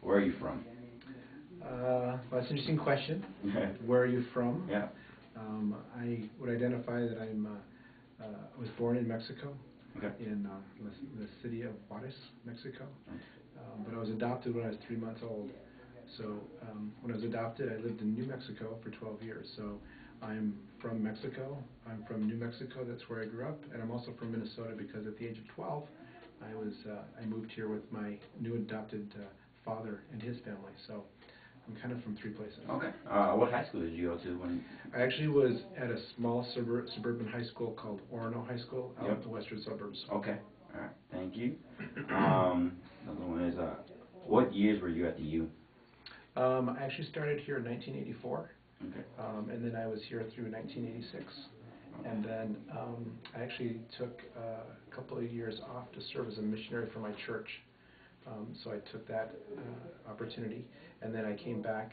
Where are you from? Well, that's an interesting question. Where are you from? Yeah. I would identify that I was born in Mexico, Okay. in the city of Juarez, Mexico. But I was adopted when I was 3 months old. So when I was adopted, I lived in New Mexico for 12 years. So I'm from Mexico. I'm from New Mexico. That's where I grew up. And I'm also from Minnesota because at the age of 12, I moved here with my new adopted father and his family. So I'm kind of from 3 places. Okay. What high school did you go to? I actually was at a small suburban high school called Orono High School out in the western suburbs. Okay. All right. Thank you. Another one is, what years were you at the U? I actually started here in 1984. Okay. And then I was here through 1986. And then I actually took a couple of years off to serve as a missionary for my church. So I took that opportunity, and then I came back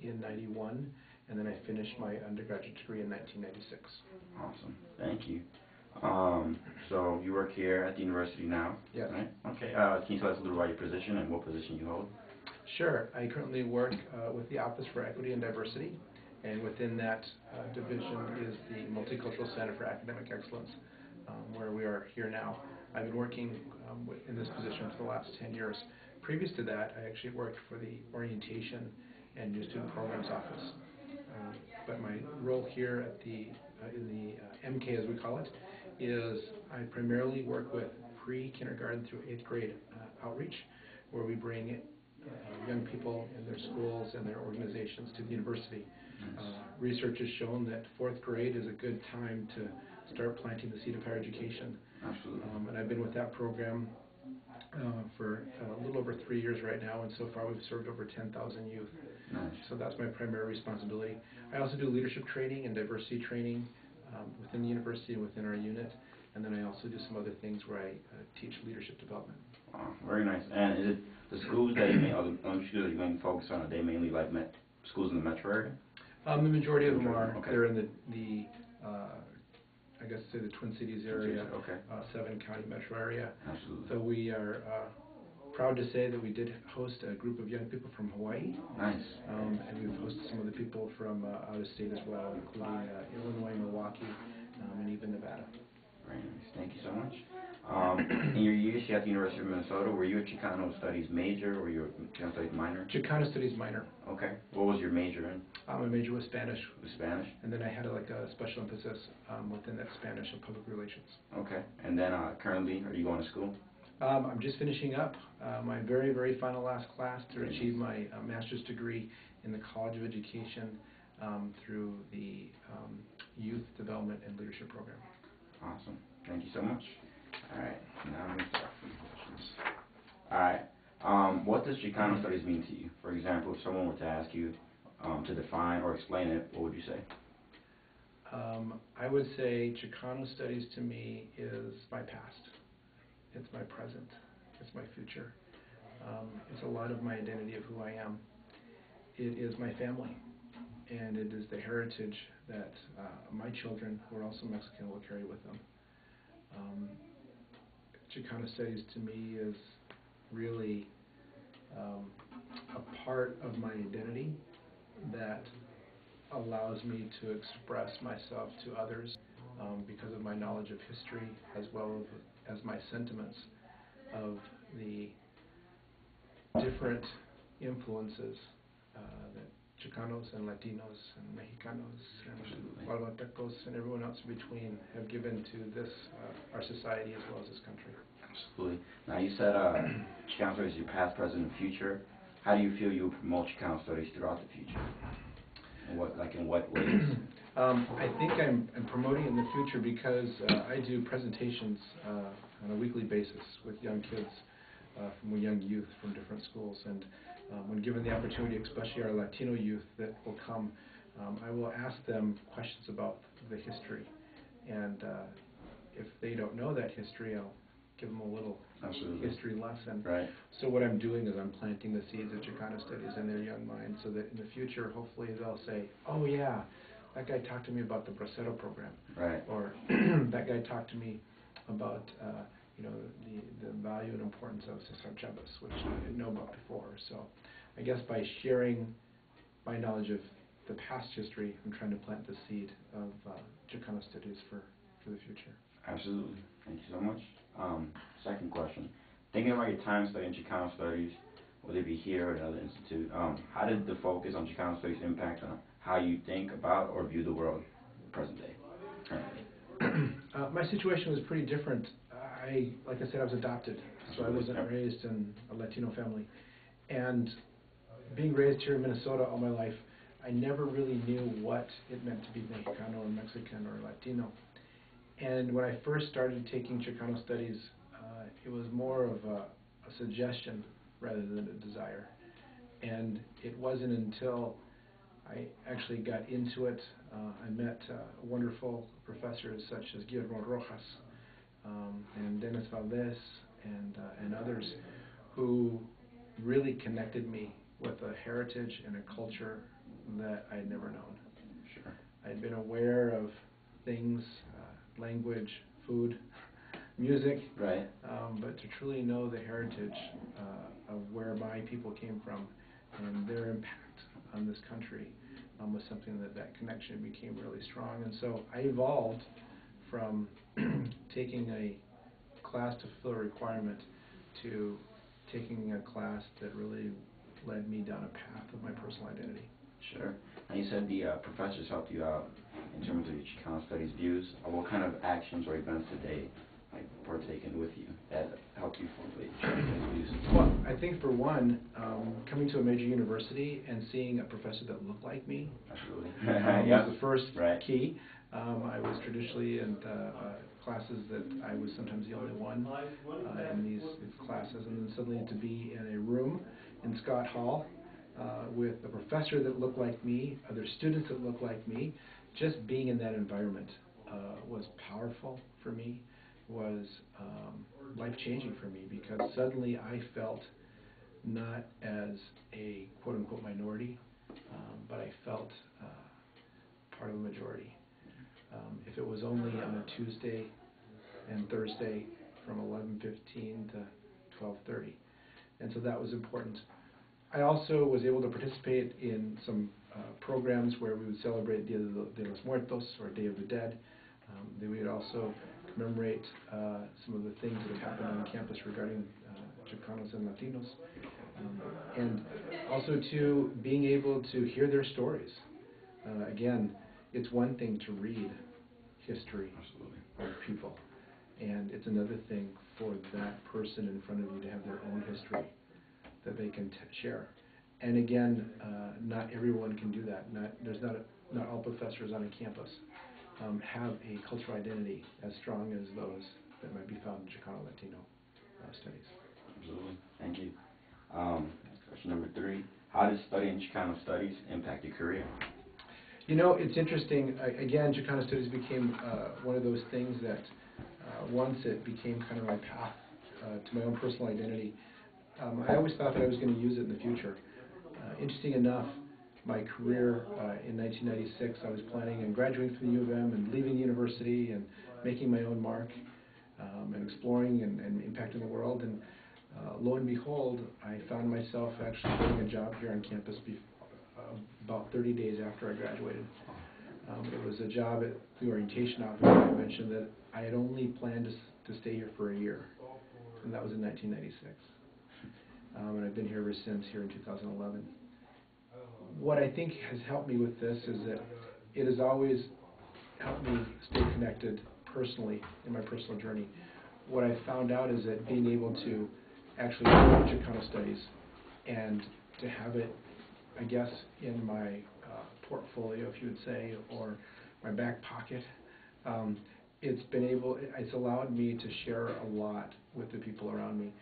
in '91, and then I finished my undergraduate degree in 1996. Awesome. Thank you. So you work here at the university now? Yes. Right? Okay. Can you tell us a little about your position and what position you hold? Sure. I currently work with the Office for Equity and Diversity, and within that division is the Multicultural Center for Academic Excellence, where we are here now. I've been working in this position for the last 10 years. Previous to that, I actually worked for the Orientation and New Student Programs Office. But my role here at in the MK, as we call it, is I primarily work with pre-kindergarten through 8th grade outreach, where we bring young people in their schools and their organizations to the university. Research has shown that 4th grade is a good time to start planting the seed of higher education. Absolutely. And I've been with that program for a little over 3 years right now, and so far we've served over 10,000 youth. Nice. So that's my primary responsibility. I also do leadership training and diversity training within the university and within our unit, and then I also do some other things where I teach leadership development. Very nice. And is it the schools that you mainly focus on, are they mainly like schools in the metro area? The majority of them are. Okay. They're in the I guess say the Twin Cities area, Okay. 7-county metro area. Absolutely. So we are proud to say that we did host a group of young people from Hawaii. Nice. And we've hosted some of the people from out of state as well, including Illinois, Milwaukee, and even Nevada. Very nice. Thank you so much. In your years here at the University of Minnesota, were you a Chicano Studies major or were you a Chicano Studies minor? Chicano Studies minor. Okay. What was your major in? My major was Spanish. Was Spanish? And then I had like a special emphasis within that Spanish and public relations. Okay. And then currently, are you going to school? I'm just finishing up my very, very final last class to achieve my master's degree in the College of Education through the Youth Development and Leadership Program. Awesome. Thank you so much. All right. Now I'm going to start with questions. All right. What does Chicano Studies mean to you? For example, if someone were to ask you to define or explain it, what would you say? I would say Chicano Studies to me is my past. It's my present. It's my future. It's a lot of my identity of who I am. It is my family, and it is the heritage that my children, who are also Mexican, will carry with them. Chicano Studies to me is really a part of my identity that allows me to express myself to others because of my knowledge of history as well as my sentiments of the different influences that Chicanos and Latinos and Mexicanos and Guatemaltecos and everyone else in between have given to this, our society as well as this country. Absolutely. Now you said Chicano Studies is your past, present, and future. How do you feel you promote Chicano Studies throughout the future? In what ways? I think I'm promoting in the future because I do presentations on a weekly basis with young kids, from young youth from different schools, and when given the opportunity, especially our Latino youth that will come, I will ask them questions about the history, and if they don't know that history, I'll give them a little history lesson. Right. So what I'm doing is I'm planting the seeds of Chicano Studies in their young minds so that in the future, hopefully they'll say, oh yeah, that guy talked to me about the Bracero program. Right. Or that guy talked to me about the value and importance of Cesar Chavez, which I didn't know about before. So I guess by sharing my knowledge of the past history, I'm trying to plant the seed of Chicano studies for the future. Absolutely. Thank you so much. Second question. Thinking about your time studying Chicano studies, whether it be here or another institute, how did the focus on Chicano studies impact on how you think about or view the world present day, currently? My situation was pretty different. Like I said, I was adopted, so I wasn't raised in a Latino family. And being raised here in Minnesota all my life, I never really knew what it meant to be Mexicano or Mexican or Latino. And when I first started taking Chicano studies, it was more of a suggestion rather than a desire. And it wasn't until I actually got into it, I met wonderful professors such as Guillermo Rojas and Dennis Valdez and others who really connected me with a heritage and a culture that I had never known. Sure. I'd been aware of things, language, food, music, right. But to truly know the heritage of where my people came from and their impact on this country was something that connection became really strong. And so I evolved from taking a class to fulfill a requirement to taking a class that really led me down a path of my personal identity. Sure. And you said the professors helped you out in terms of your Chicano studies views. What kind of actions or events did they partaken with you that helped you formulate Chicano views? Well, I think for one, coming to a major university and seeing a professor that looked like me Absolutely. was the first right. key. I was traditionally in classes that I was sometimes the only one in these classes, and then suddenly to be in a room in Scott Hall with a professor that looked like me, other students that looked like me, just being in that environment was powerful for me, was life-changing for me, because suddenly I felt not as a quote-unquote minority, but I felt part of the majority. If it was only on a Tuesday and Thursday from 11:15 to 12:30. And so that was important. I also was able to participate in some programs where we would celebrate Dia de los Muertos, or Day of the Dead. We would also commemorate some of the things that have happened on campus regarding Chicanos and Latinos. And also to being able to hear their stories. Again, it's one thing to read history of people, and it's another thing for that person in front of you to have their own history that they can share. And again, not everyone can do that. Not all professors on a campus have a cultural identity as strong as those that might be found in Chicano Latino studies. Absolutely. Thank you. Question number 3. How does studying Chicano studies impact your career? You know, it's interesting. Again, Chicano studies became one of those things that once it became kind of my path to my own personal identity, I always thought that I was going to use it in the future. Interesting enough, my career in 1996, I was planning on graduating from the U of M and leaving the university and making my own mark and exploring and impacting the world. And lo and behold, I found myself actually getting a job here on campus about 30 days after I graduated. It was a job at the orientation office. I mentioned that I had only planned to stay here for a year, and that was in 1996. And I've been here ever since, here in 2011. What I think has helped me with this is that it has always helped me stay connected personally in my personal journey. What I found out is that being able to actually learn Chicano studies and to have it, I guess, in my portfolio, if you would say, or my back pocket, it's allowed me to share a lot with the people around me.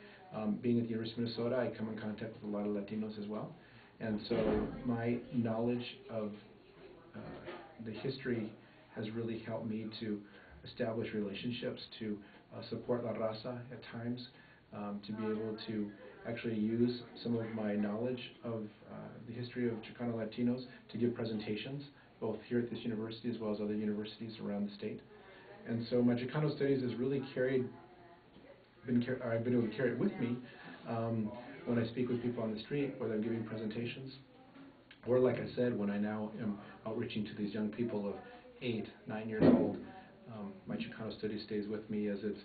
Being at the University of Minnesota, I come in contact with a lot of Latinos as well, and so my knowledge of the history has really helped me to establish relationships, to support La Raza at times, to be able to actually use some of my knowledge of the history of Chicano Latinos to give presentations, both here at this university as well as other universities around the state. And so my Chicano studies has really carried I've been able to carry it with me when I speak with people on the street, whether I'm giving presentations, or like I said, when I now am outreaching to these young people of 8, 9 years old. My Chicano study stays with me as it's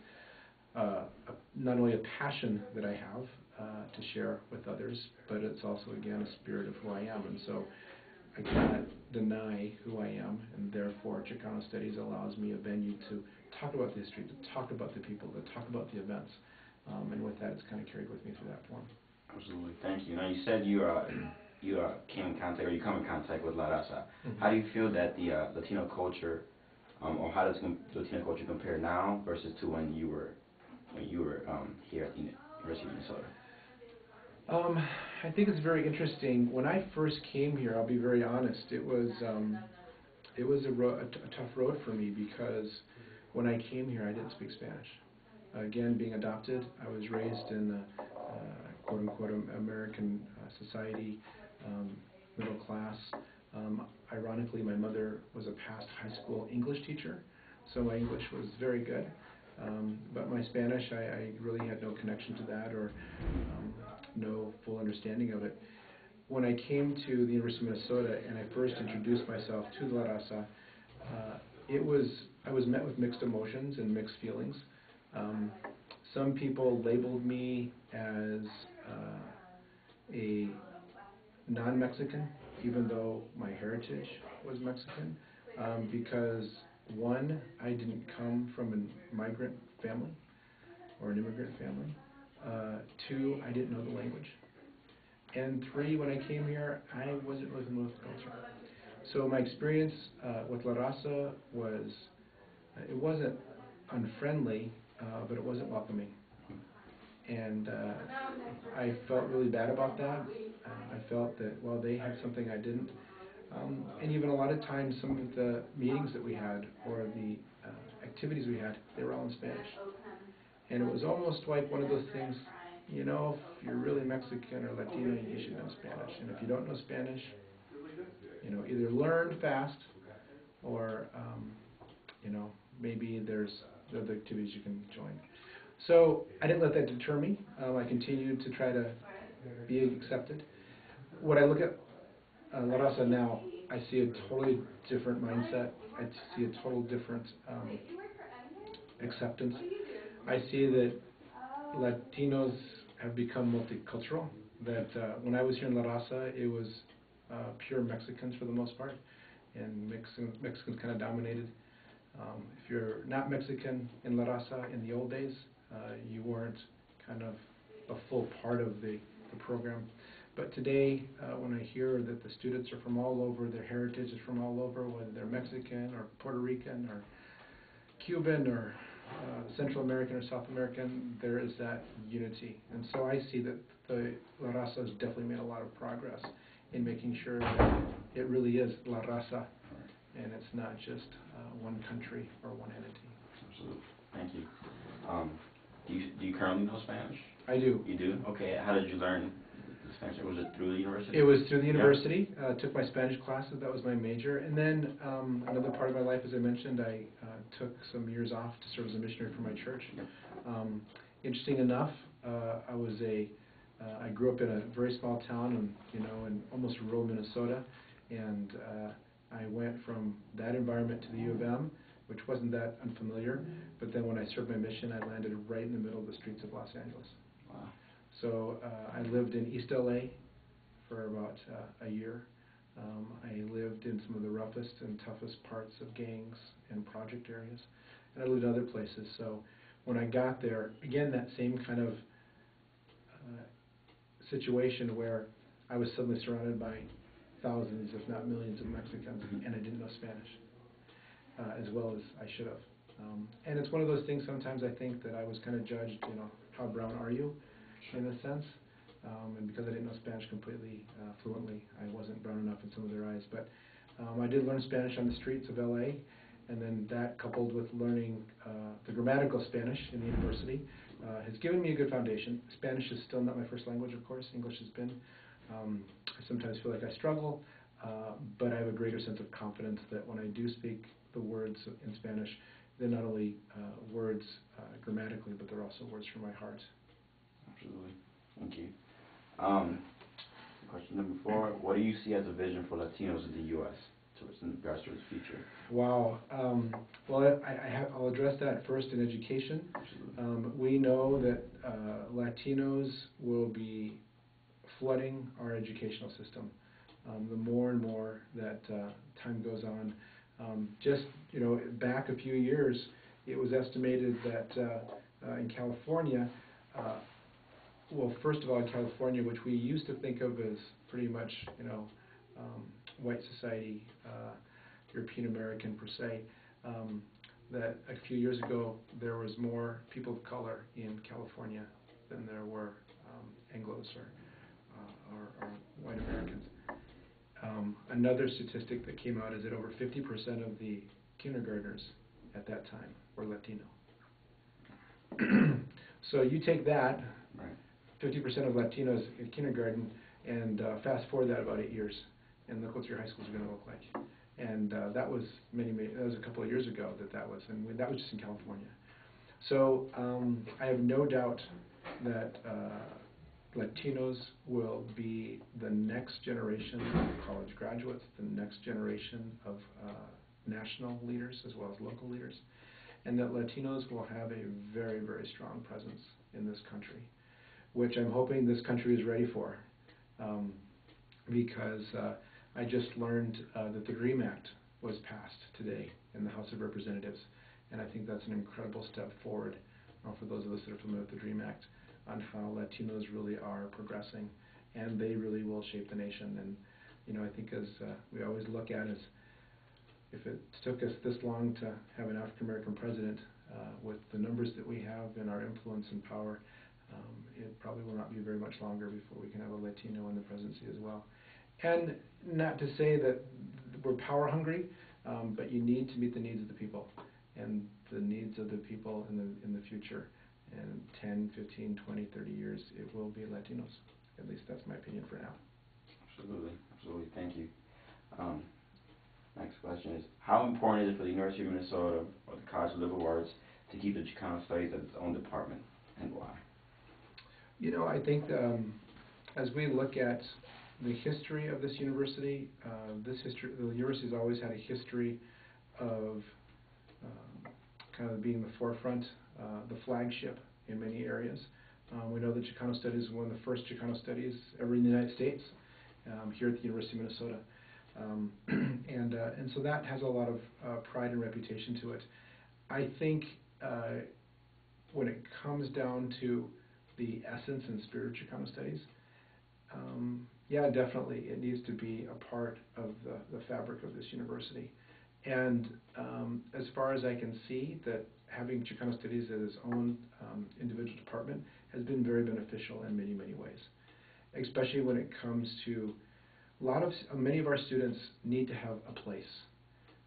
not only a passion that I have to share with others, but it's also, again, a spirit of who I am. And so I cannot deny who I am, and therefore Chicano Studies allows me a venue to talk about the history, to talk about the people, to talk about the events. And with that, it's kind of carried with me through that form. Absolutely. Thank you. Now, you said you came in contact, or you come in contact with La Raza. Mm-hmm. How do you feel that the Latino culture, or how does Latino culture compare now versus to when you were here at the University of Minnesota? I think it's very interesting. When I first came here, I'll be very honest, it was a tough road for me, because when I came here, I didn't speak Spanish. Again, being adopted, I was raised in quote-unquote American society, middle class. Ironically, my mother was a past high school English teacher, so my English was very good. But my Spanish, I really had no connection to that, or no full understanding of it. When I came to the University of Minnesota and I first introduced myself to La Raza, I was met with mixed emotions and mixed feelings. Some people labeled me as a non-Mexican, even though my heritage was Mexican, because one, I didn't come from a migrant family or an immigrant family. Two, I didn't know the language. And three, when I came here, I wasn't really familiar with the culture. So my experience with La Raza was, it wasn't unfriendly, but it wasn't welcoming. And I felt really bad about that. I felt that, well, they had something I didn't. And even a lot of times, some of the meetings that we had, or the activities we had, they were all in Spanish. And it was almost like one of those things, you know, if you're really Mexican or Latino, you should know Spanish. And if you don't know Spanish, you know, either learn fast, or, you know, maybe there's other activities you can join. So I didn't let that deter me. I continued to try to be accepted. When I look at La Raza now, I see a totally different mindset. I see a total different acceptance. I see that Latinos have become multicultural, that when I was here in La Raza, it was pure Mexicans for the most part, and Mexicans kind of dominated. If you're not Mexican in La Raza in the old days, you weren't kind of a full part of the program. But today, when I hear that the students are from all over, their heritage is from all over, whether they're Mexican or Puerto Rican or Cuban or Central American or South American, there is that unity. And so I see that the La Raza has definitely made a lot of progress in making sure that it really is La Raza, and it's not just one country or one entity. Absolutely. Thank you. Do you currently know Spanish? I do. You do? Okay. How did you learn the Spanish? Was it through the university? It was through the university. Took my Spanish classes. That was my major. And then another part of my life, as I mentioned, I took some years off to serve as a missionary for my church. Interesting enough, I grew up in a very small town, in almost rural Minnesota, and I went from that environment to the U of M, which wasn't that unfamiliar. But then when I served my mission, I landed right in the middle of the streets of Los Angeles. Wow. So I lived in East LA for about a year. I lived in some of the roughest and toughest parts of gangs and project areas, and I lived in other places. So when I got there, again, that same kind of situation where I was suddenly surrounded by thousands, if not millions, of Mexicans, and I didn't know Spanish as well as I should have. And it's one of those things, sometimes I think that I was kind of judged, how brown are you, in a sense. And because I didn't know Spanish completely fluently, I wasn't brown enough in some of their eyes. But I did learn Spanish on the streets of LA, and then that, coupled with learning the grammatical Spanish in the university, has given me a good foundation. Spanish is still not my first language, of course. English has been. I sometimes feel like I struggle, but I have a greater sense of confidence that when I do speak the words in Spanish, they're not only words grammatically, but they're also words from my heart. Absolutely. Thank you. Question number 4, what do you see as a vision for Latinos in the U.S. in regards to its future? Wow. Well, I'll address that first in education. We know that Latinos will be flooding our educational system. The more and more that time goes on. Just, back a few years, it was estimated that in California, well, first of all, in California, which we used to think of as pretty much, white society, European American per se, that a few years ago there was more people of color in California than there were Anglos or white Americans. Another statistic that came out is that over 50% of the kindergartners at that time were Latino. So you take that, 50% of Latinos in kindergarten, and fast forward that about 8 years, and look what your high schools are going to look like. And that was that was a couple of years ago that was, and that was just in California. So I have no doubt that Latinos will be the next generation of college graduates, the next generation of national leaders as well as local leaders, and that Latinos will have a very, very strong presence in this country, which I'm hoping this country is ready for, because I just learned that the DREAM Act was passed today in the House of Representatives, and I think that's an incredible step forward for those of us that are familiar with the DREAM Act, on how Latinos really are progressing, and they really will shape the nation. And I think as we always look at as if it took us this long to have an African American president, with the numbers that we have and our influence and power, it probably will not be very much longer before we can have a Latino in the presidency as well. And not to say that we're power hungry, but you need to meet the needs of the people, and the needs of the people in the future. And 10, 15, 20, 30 years, it will be Latinos. At least that's my opinion for now. Absolutely. Absolutely. Thank you. Next question is, how important is it for the University of Minnesota or the College of Liberal Arts to keep the Chicano Studies as its own department, and why? I think as we look at the history of this university, the university has always had a history of kind of being the forefront, the flagship in many areas. We know that Chicano Studies is one of the first Chicano studies ever in the United States, here at the University of Minnesota. And so that has a lot of pride and reputation to it. I think when it comes down to the essence and spirit of Chicano Studies, yeah, definitely it needs to be a part of the fabric of this university. And as far as I can see, that having Chicano Studies as its own individual department has been very beneficial in many, many ways, especially when it comes to many of our students need to have a place,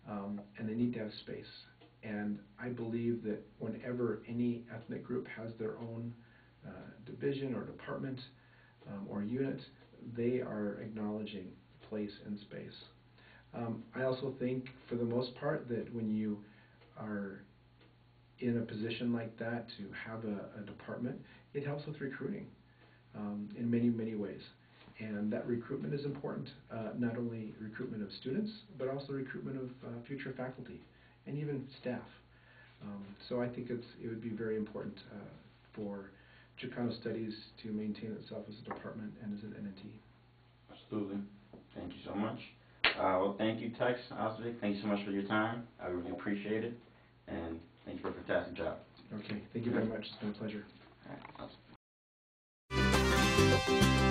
and they need to have space. And I believe that whenever any ethnic group has their own division or department or unit, they are acknowledging place and space. I also think, for the most part, that when you are in a position like that to have a department, it helps with recruiting in many, many ways. And that recruitment is important, not only recruitment of students, but also recruitment of future faculty and even staff. So I think it would be very important for Chicano Studies to maintain itself as a department and as an entity. Absolutely. Thank you so much. Well, thank you, Tex Ostvig. Thank you so much for your time. I really appreciate it. And thank you for a fantastic job. Okay. Thank you very much. It's been a pleasure. All right. Awesome.